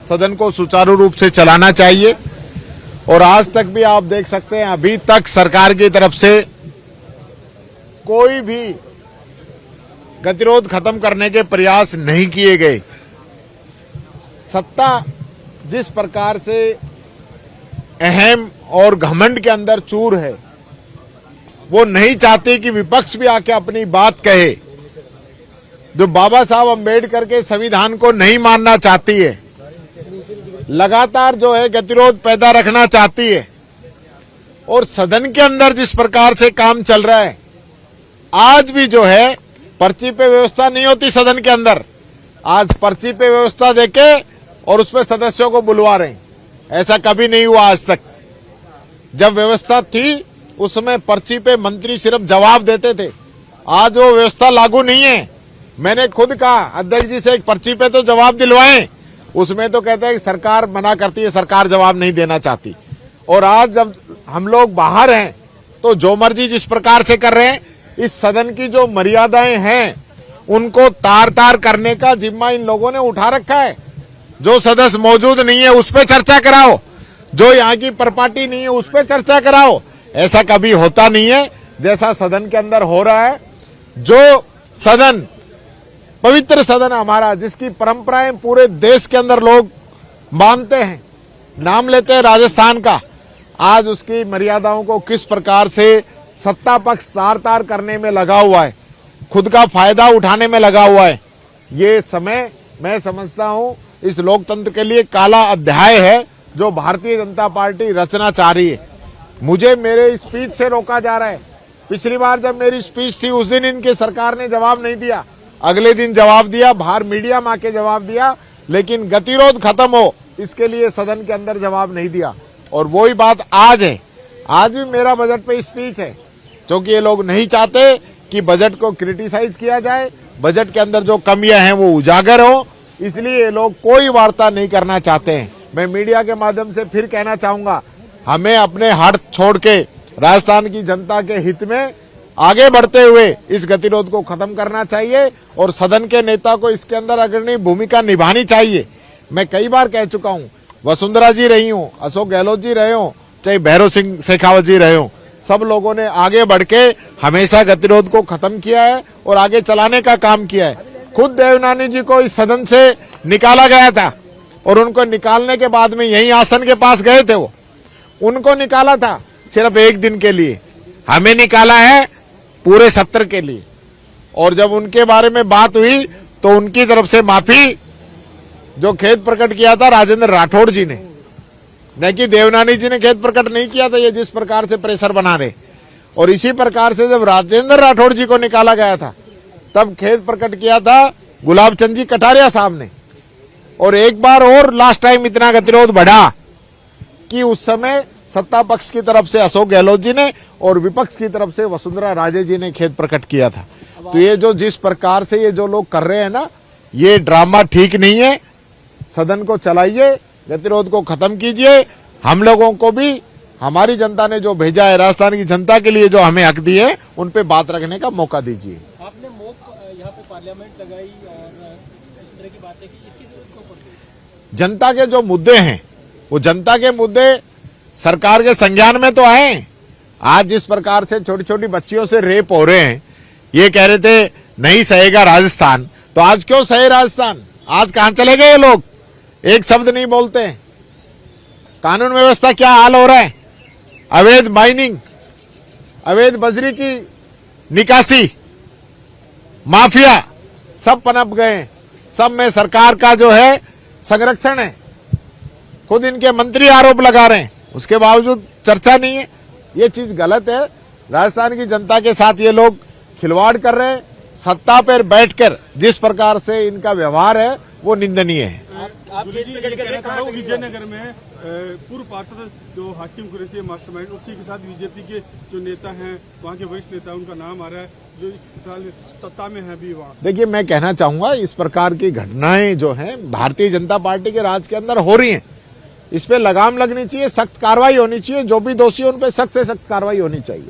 सदन को सुचारू रूप से चलाना चाहिए। और आज तक भी आप देख सकते हैं, अभी तक सरकार की तरफ से कोई भी गतिरोध खत्म करने के प्रयास नहीं किए गए। सत्ता जिस प्रकार से अहम और घमंड के अंदर चूर है, वो नहीं चाहती कि विपक्ष भी आके अपनी बात कहे। जो बाबा साहब अंबेडकर के संविधान को नहीं मानना चाहती है, लगातार जो है गतिरोध पैदा रखना चाहती है। और सदन के अंदर जिस प्रकार से काम चल रहा है, आज भी जो है पर्ची पे व्यवस्था नहीं होती सदन के अंदर, आज पर्ची पे व्यवस्था देके और उसमें सदस्यों को बुलवा रहे हैं। ऐसा कभी नहीं हुआ आज तक। जब व्यवस्था थी उसमें पर्ची पे मंत्री सिर्फ जवाब देते थे, आज वो व्यवस्था लागू नहीं है। मैंने खुद कहा अध्यक्ष जी से, एक पर्ची पे तो जवाब दिलवाएं। उसमें तो कहते हैं कि सरकार मना करती है, सरकार जवाब नहीं देना चाहती। और आज जब हम लोग बाहर हैं तो जो मर्जी जिस प्रकार से कर रहे हैं, इस सदन की जो मर्यादाएं हैं उनको तार तार करने का जिम्मा इन लोगों ने उठा रखा है। जो सदस्य मौजूद नहीं है उस पर चर्चा कराओ, जो यहाँ की प्रॉपर्टी नहीं है उस पर चर्चा कराओ। ऐसा कभी होता नहीं है जैसा सदन के अंदर हो रहा है। जो सदन, पवित्र सदन हमारा, जिसकी परंपराएं पूरे देश के अंदर लोग मानते हैं, नाम लेते हैं राजस्थान का, आज उसकी मर्यादाओं को किस प्रकार से सत्ता पक्ष तार तार करने में लगा हुआ है, खुद का फायदा उठाने में लगा हुआ है। ये समय मैं समझता हूं इस लोकतंत्र के लिए काला अध्याय है जो भारतीय जनता पार्टी रचना चाह रही है। मुझे मेरे स्पीच से रोका जा रहा है। पिछली बार जब मेरी स्पीच थी उस दिन इनकी सरकार ने जवाब नहीं दिया, अगले दिन जवाब दिया, बाहर मीडिया में आके जवाब दिया, लेकिन गतिरोध खत्म हो इसके लिए सदन के अंदर जवाब नहीं दिया। और वही बात आज है, आज भी मेरा बजट पे स्पीच है, क्योंकि ये लोग नहीं चाहते कि बजट को क्रिटिसाइज किया जाए, बजट के अंदर जो कमियां हैं वो उजागर हो, इसलिए ये लोग कोई वार्ता नहीं करना चाहते हैं। मैं मीडिया के माध्यम से फिर कहना चाहूंगा, हमें अपने हट छोड़ के राजस्थान की जनता के हित में आगे बढ़ते हुए इस गतिरोध को खत्म करना चाहिए और सदन के नेता को इसके अंदर अग्रणी भूमिका निभानी चाहिए। मैं कई बार कह चुका हूं, वसुंधरा जी रही हूं, अशोक गहलोत जी रहे हो, चाहे भैरव सिंह शेखावत जी रहे हो, सब लोगों ने आगे बढ़ के हमेशा गतिरोध को खत्म किया है और आगे चलाने का काम किया है। खुद देवनानी जी को इस सदन से निकाला गया था और उनको निकालने के बाद में यही आसन के पास गए थे, वो उनको निकाला था सिर्फ एक दिन के लिए, हमें निकाला है पूरे सत्र के लिए। और जब उनके बारे में बात हुई तो उनकी तरफ से माफी जो खेद प्रकट किया था राजेंद्र राठौड़ जी ने, न कि देवनानी जी ने खेद प्रकट नहीं किया था। ये जिस प्रकार से प्रेशर बना रहे, और इसी प्रकार से जब राजेंद्र राठौड़ जी को निकाला गया था तब खेद प्रकट किया था गुलाब चंद जी कटारिया साहब ने। और एक बार और लास्ट टाइम इतना गतिरोध बढ़ा कि उस समय सत्ता पक्ष की तरफ से अशोक गहलोत जी ने और विपक्ष की तरफ से वसुंधरा राजे जी ने खेद प्रकट किया था। तो ये जो जिस प्रकार से ये जो लोग कर रहे हैं ना, ये ड्रामा ठीक नहीं है। सदन को चलाइए, गतिरोध को खत्म कीजिए। हम लोगों को भी हमारी जनता ने जो भेजा है, राजस्थान की जनता के लिए जो हमें हक दिए, उन पे बात रखने का मौका दीजिए। आपने मॉक यहाँ पे पार्लियामेंट लगाई और इस तरह की बातें की, इसकी जरूरत क्यों पड़ती है? जनता के जो मुद्दे हैं वो जनता के मुद्दे सरकार के संज्ञान में तो आए। आज जिस प्रकार से छोटी छोटी बच्चियों से रेप हो रहे हैं, ये कह रहे थे नहीं सहेगा राजस्थान, तो आज क्यों सहे राजस्थान? आज कहां चले गए ये लोग? एक शब्द नहीं बोलते हैं। कानून व्यवस्था क्या हाल हो रहा है? अवैध माइनिंग, अवैध बजरी की निकासी, माफिया सब पनप गए। सब में सरकार का जो है संरक्षण है। खुद इनके मंत्री आरोप लगा रहे हैं, उसके बावजूद चर्चा नहीं है। ये चीज गलत है। राजस्थान की जनता के साथ ये लोग खिलवाड़ कर रहे हैं। सत्ता पर बैठकर जिस प्रकार से इनका व्यवहार है वो निंदनीय है। विजयनगर में पूर्व पार्षद जो हाकिम कुरैशी मास्टरमाइंड, उसी के साथ बीजेपी के जो नेता हैं, वहाँ के वरिष्ठ नेता, उनका नाम आ रहा है जो सत्ता में है अभी वहाँ। देखिए, मैं कहना चाहूंगा इस प्रकार की घटनाएं जो हैं भारतीय जनता पार्टी के राज के अंदर हो रही हैं, इस पे लगाम लगनी चाहिए, सख्त कार्रवाई होनी चाहिए। जो भी दोषी है उन पे सख्त से सख्त कार्रवाई होनी चाहिए।